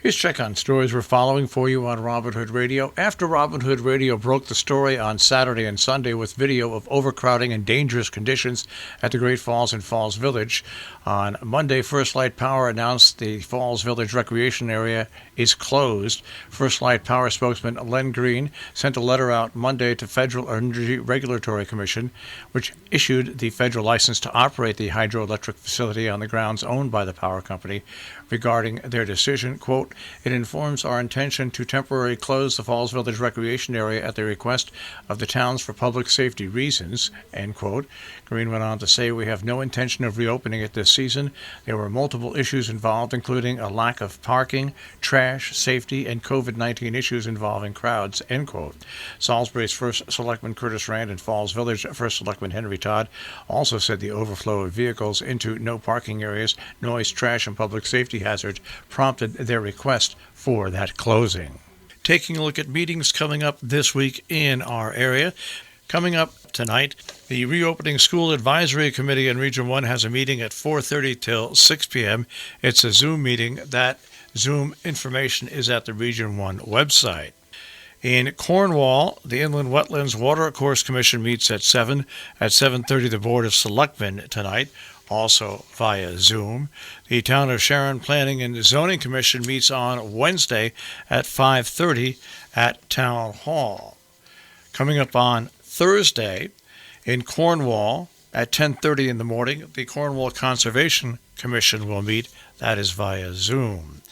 Here's a check on stories we're following for you on Robin Hood Radio. After Robin Hood Radio broke the story on Saturday and Sunday with video of overcrowding and dangerous conditions at the Great Falls and Falls Village, on Monday, First Light Power announced the Falls Village Recreation Area is closed. First Light Power spokesman Len Green sent a letter out Monday to Federal Energy Regulatory Commission, which issued the federal license to operate the hydroelectric facility on the grounds owned by the power company. Regarding their decision, quote, "It informs our intention to temporarily close the Falls Village Recreation Area at the request of the towns for public safety reasons," end quote. Green went on to say, "We have no intention of reopening it this season. There were multiple issues involved, including a lack of parking, trash, safety, and COVID-19 issues involving crowds," end quote. Salisbury's first Selectman Curtis Rand and Falls Village First Selectman Henry Todd also said the overflow of vehicles into no parking areas, noise, trash, and public safety hazards prompted their request for that closing. Taking a look at meetings coming up this week in our area. Coming up tonight, the Reopening School Advisory Committee in Region 1 has a meeting at 4:30 till 6 p.m. It's a Zoom meeting. That Zoom information is at the Region 1 website. In Cornwall, the Inland Wetlands Watercourse Commission meets at 7. At 7:30, the Board of Selectmen tonight, also via Zoom. The Town of Sharon Planning and Zoning Commission meets on Wednesday at 5:30 at Town Hall. Coming up on Thursday, in Cornwall, at 10:30 in the morning, the Cornwall Conservation Commission will meet. That is via Zoom.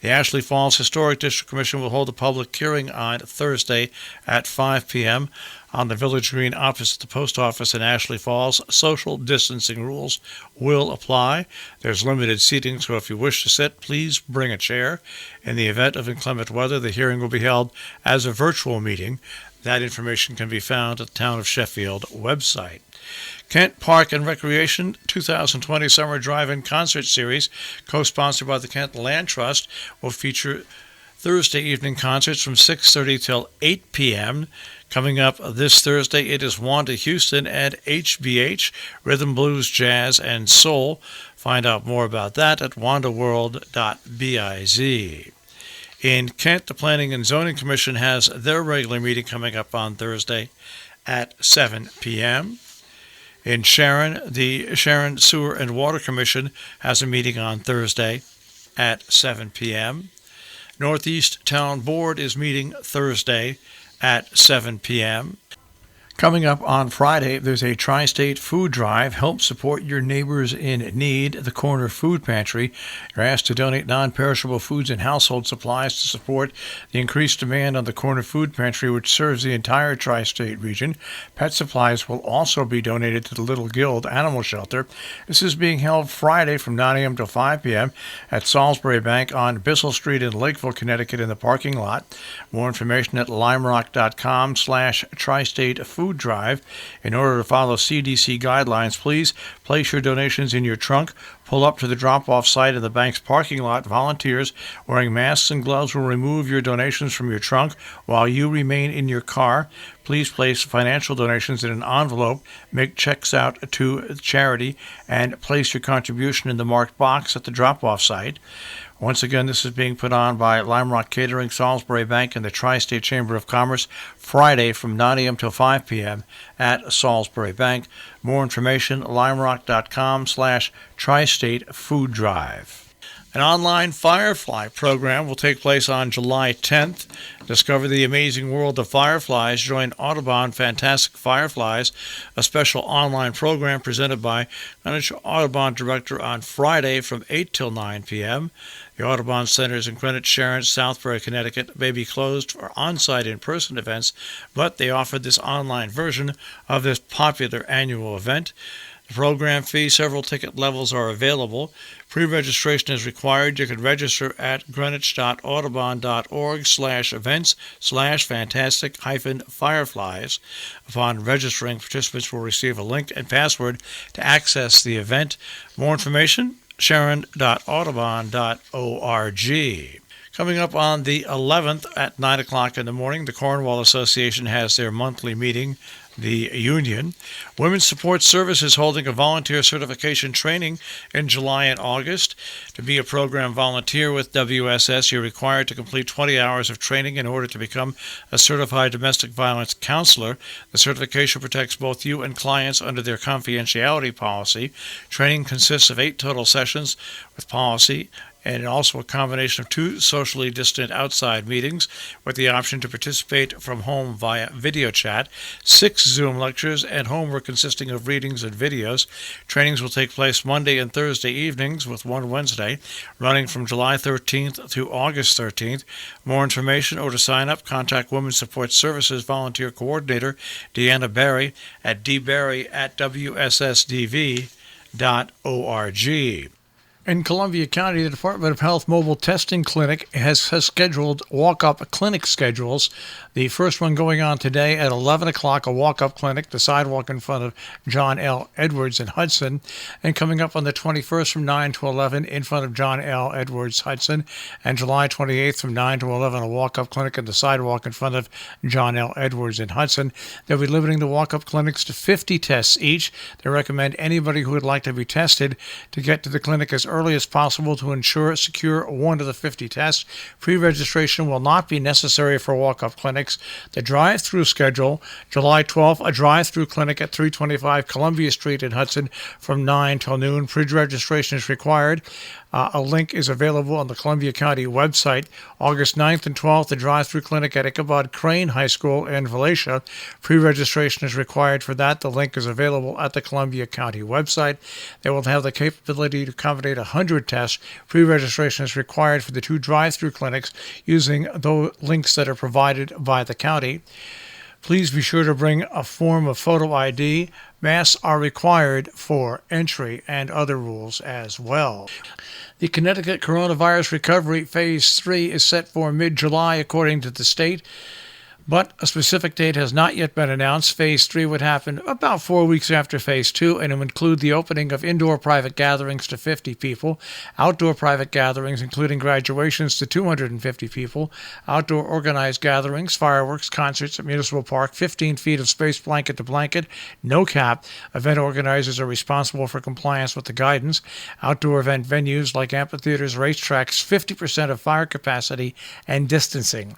The Ashley Falls Historic District Commission will hold a public hearing on Thursday at 5 p.m. on the Village Green opposite the post office in Ashley Falls. Social distancing rules will apply. There's limited seating, so if you wish to sit, please bring a chair. In the event of inclement weather, the hearing will be held as a virtual meeting. That information can be found at the Town of Sheffield website. Kent Park and Recreation 2020 Summer Drive-In Concert Series, co-sponsored by the Kent Land Trust, will feature Thursday evening concerts from 6:30 till 8 p.m. Coming up this Thursday, it is Wanda Houston and HBH, Rhythm, Blues, Jazz, and Soul. Find out more about that at wandaworld.biz. In Kent, the Planning and Zoning Commission has their regular meeting coming up on Thursday at 7 p.m. In Sharon, the Sharon Sewer and Water Commission has a meeting on Thursday at 7 p.m. Northeast Town Board is meeting Thursday at 7 p.m. Coming up on Friday, there's a Tri-State Food Drive. Help support your neighbors in need. The Corner Food Pantry. You're asked to donate non-perishable foods and household supplies to support the increased demand on the Corner Food Pantry, which serves the entire Tri-State region. Pet supplies will also be donated to the Little Guild Animal Shelter. This is being held Friday from 9 a.m. to 5 p.m. at Salisbury Bank on Bissell Street in Lakeville, Connecticut in the parking lot. More information at limerock.com/Tri-State Food Drive. In order to follow CDC guidelines, please place your donations in your trunk. Pull up to the drop-off site in the bank's parking lot. Volunteers wearing masks and gloves will remove your donations from your trunk while you remain in your car. Please place financial donations in an envelope, make checks out to charity, and place your contribution in the marked box at the drop-off site. Once again, this is being put on by Lime Rock Catering, Salisbury Bank, and the Tri-State Chamber of Commerce, Friday from 9 a.m. till 5 p.m. at Salisbury Bank. More information, limerock.com/Tri-State Food Drive. An online Firefly program will take place on July 10th. Discover the amazing world of fireflies. Join Audubon Fantastic Fireflies, a special online program presented by Greenwich Audubon Director on Friday from 8 till 9 p.m. The Audubon Centers in Greenwich, Sharon, Southbury, Connecticut may be closed for on-site in-person events, but they offered this online version of this popular annual event. The program fee, several ticket levels are available. Pre-registration is required. You can register at greenwich.audubon.org/events/fantastic-fireflies. Upon registering, participants will receive a link and password to access the event. More information, sharon.audubon.org. Coming up on the 11th at 9 o'clock in the morning, the Cornwall Association has their monthly meeting. the union. Women's Support Service is holding a volunteer certification training in July and August. To be a program volunteer with WSS, you're required to complete 20 hours of training in order to become a certified domestic violence counselor. The certification protects both you and clients under their confidentiality policy. Training consists of 8 total sessions with policy, and also a combination of 2 socially distant outside meetings with the option to participate from home via video chat, 6 Zoom lectures, and homework consisting of readings and videos. Trainings will take place Monday and Thursday evenings, with one Wednesday, running from July 13th to August 13th. More information or to sign up, contact Women's Support Services Volunteer Coordinator Deanna Barry at dbarry@wssdv.org. In Columbia County, the Department of Health Mobile Testing Clinic has scheduled walk-up clinic schedules. The first one going on today at 11 o'clock, a walk-up clinic, the sidewalk in front of John L. Edwards in Hudson. And coming up on the 21st from 9 to 11 in front of John L. Edwards, Hudson. And July 28th from 9 to 11, a walk-up clinic at the sidewalk in front of John L. Edwards in Hudson. They'll be limiting the walk-up clinics to 50 tests each. They recommend anybody who would like to be tested to get to the clinic as early as possible to secure one of the 50 tests. Pre-registration will not be necessary for walk-up clinics. The drive-through schedule, July 12th, a drive-through clinic at 325 Columbia Street in Hudson from 9 till noon. Pre-registration is required. A link is available on the Columbia County website. August 9th and 12th, the drive-through clinic at Ichabod Crane High School in Valatia. Pre-registration is required for that. The link is available at the Columbia County website. They will have the capability to accommodate 100 tests. Pre-registration is required for the 2 drive-through clinics using the links that are provided by the county. Please be sure to bring a form of photo ID. Masks are required for entry and other rules as well. The Connecticut Coronavirus Recovery Phase 3 is set for mid-July, according to the state, but a specific date has not yet been announced. Phase 3 would happen about 4 weeks after Phase 2, and it would include the opening of indoor private gatherings to 50 people, outdoor private gatherings, including graduations, to 250 people, outdoor organized gatherings, fireworks, concerts at Municipal Park, 15 feet of space blanket to blanket, no cap. Event organizers are responsible for compliance with the guidance. Outdoor event venues like amphitheaters, racetracks, 50% of fire capacity, and distancing.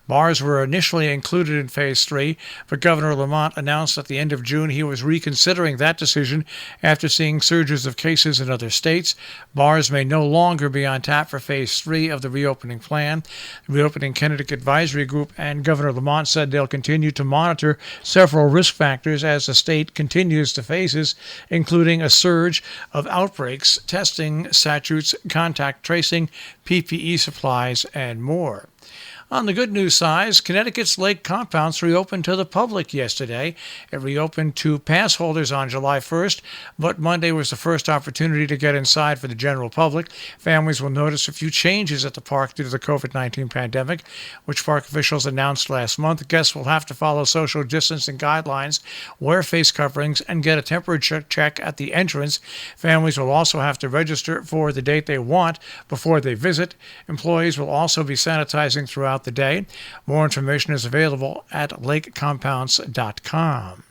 Bars were initially included in Phase 3, but Governor Lamont announced at the end of June he was reconsidering that decision after seeing surges of cases in other states. Bars may no longer be on tap for Phase 3 of the reopening plan. The Reopening Connecticut Advisory Group and Governor Lamont said they'll continue to monitor several risk factors as the state continues to face, including a surge of outbreaks, testing statutes, contact tracing, PPE supplies, and more. On the good news side, Connecticut's lake compounds reopened to the public yesterday. It reopened to pass holders on July 1st, but Monday was the first opportunity to get inside for the general public. Families will notice a few changes at the park due to the COVID-19 pandemic, which park officials announced last month. Guests will have to follow social distancing guidelines, wear face coverings, and get a temperature check at the entrance. Families will also have to register for the date they want before they visit. Employees will also be sanitizing throughout the day. More information is available at lakecompounds.com.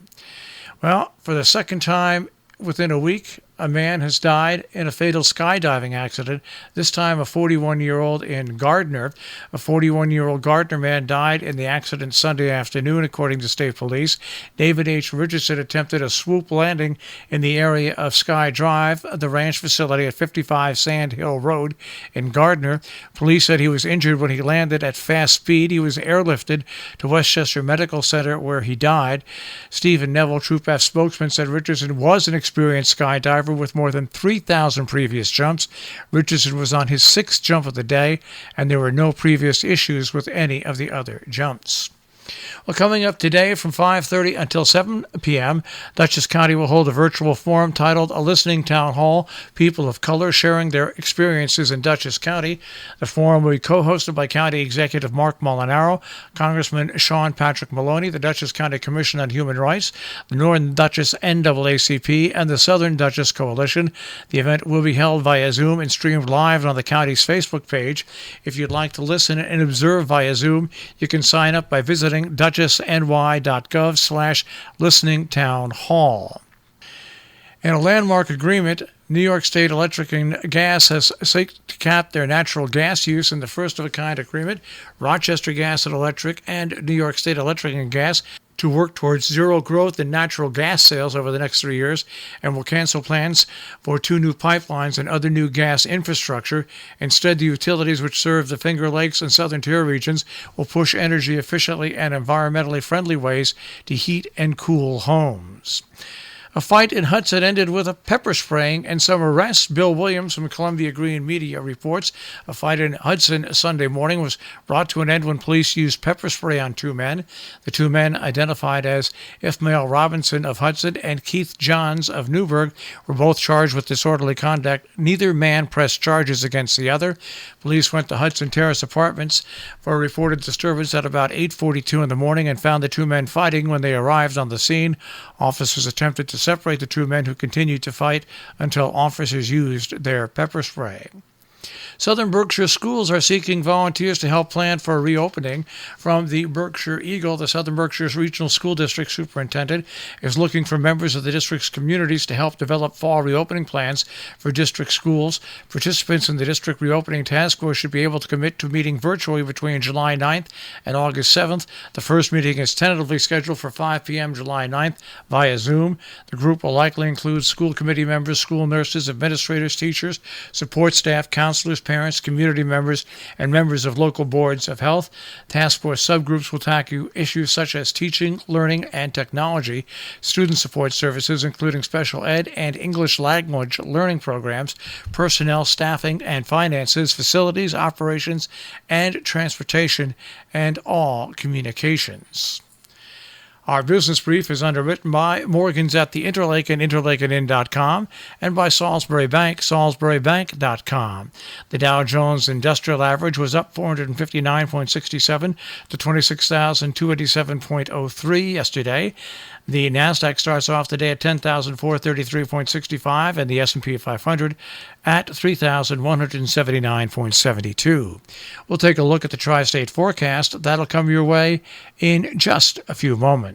Well, for the second time within a week, a man has died in a fatal skydiving accident, this time a 41-year-old in Gardner. A 41-year-old Gardner man died in the accident Sunday afternoon, according to state police. David H. Richardson attempted a swoop landing in the area of Sky Drive, the ranch facility at 55 Sand Hill Road in Gardner. Police said he was injured when he landed at fast speed. He was airlifted to Westchester Medical Center, where he died. Stephen Neville, Troop F spokesman, said Richardson was an experienced skydiver with more than 3,000 previous jumps. Richardson was on his 6th jump of the day, and there were no previous issues with any of the other jumps. Well, coming up today from 5:30 until 7 p.m., Dutchess County will hold a virtual forum titled A Listening Town Hall, People of Color Sharing Their Experiences in Dutchess County. The forum will be co-hosted by County Executive Mark Molinaro, Congressman Sean Patrick Maloney, the Dutchess County Commission on Human Rights, the Northern Dutchess NAACP, and the Southern Dutchess Coalition. The event will be held via Zoom and streamed live on the county's Facebook page. If you'd like to listen and observe via Zoom, you can sign up by visiting visiting duchessny.gov/listening-town-hall. In a landmark agreement, New York State Electric and Gas has sought to cap their natural gas use in the first-of-a-kind agreement. Rochester Gas and Electric and New York State Electric and Gas to work towards zero growth in natural gas sales over the next 3 years and will cancel plans for 2 new pipelines and other new gas infrastructure. Instead, the utilities which serve the Finger Lakes and Southern Tier regions will push energy efficiently and environmentally friendly ways to heat and cool homes. A fight in Hudson ended with a pepper spraying and some arrests. Bill Williams from Columbia Green Media reports a fight in Hudson Sunday morning was brought to an end when police used pepper spray on 2 men. The 2 men, identified as Ifmael Robinson of Hudson and Keith Johns of Newburgh, were both charged with disorderly conduct. Neither man pressed charges against the other. Police went to Hudson Terrace Apartments for a reported disturbance at about 8:42 in the morning and found the 2 men fighting. When they arrived on the scene, officers attempted to separate the 2 men who continued to fight until officers used their pepper spray. Southern Berkshire schools are seeking volunteers to help plan for a reopening. From the Berkshire Eagle, the Southern Berkshire Regional School District Superintendent is looking for members of the district's communities to help develop fall reopening plans for district schools. Participants in the district reopening task force should be able to commit to meeting virtually between July 9th and August 7th. The first meeting is tentatively scheduled for 5 p.m. July 9th via Zoom. The group will likely include school committee members, school nurses, administrators, teachers, support staff, counselors, parents, community members, and members of local boards of health. Task force subgroups will tackle issues such as teaching, learning, and technology, student support services, including special ed and English language learning programs, personnel, staffing, and finances, facilities, operations, and transportation, and all communications. Our business brief is underwritten by Morgans at the Interlake and interlakeandinn.com and by Salisbury Bank, salisburybank.com. The Dow Jones Industrial Average was up 459.67 to 26,287.03 yesterday. The Nasdaq starts off the day at 10,433.65 and the S&P 500 at 3,179.72. We'll take a look at the tri-state forecast. That'll come your way in just a few moments.